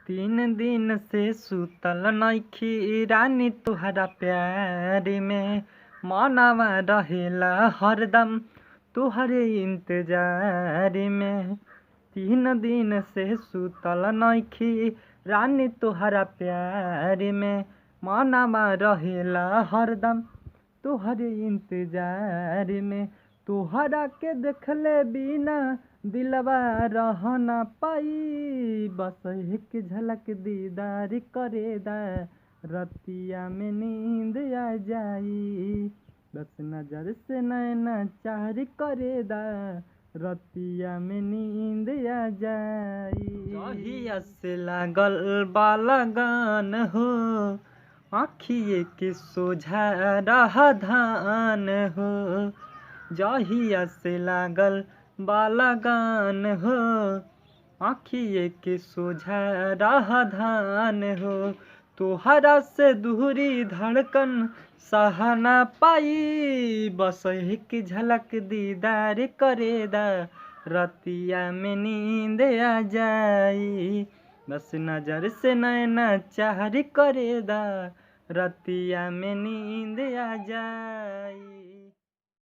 तीन दिन से सुतल नइखी रानी तुहरा प्यार में। मनवा रहेला हरदम तुहरे इंतजार में। 3 दिन से सुतल नइखी रानी तुहरा प्यार में। मनवा रहेला हरदम तुहरे इंतजार में। तुहरा के देखले बिना दिलवा रह ना पाई। बस एक झलक दीदार करेदा रतिया में नींद आ जाई। बस नजर से नैना चार करेदा रतिया में नींद आ जाई। जहिया से लागल बा लगन हो आँखिए के सोझा रह धान हो। जहिया से लागल बा लगन हो आँखिए के सोझा रह धान हो। तोहरा से दूरी धड़कन सह ना पाई। बस एक झलक दीदार करेदा रतिया में नींद आ जाई। बस नजर से नैना चार करेदा रतिया में नींद आ जाई।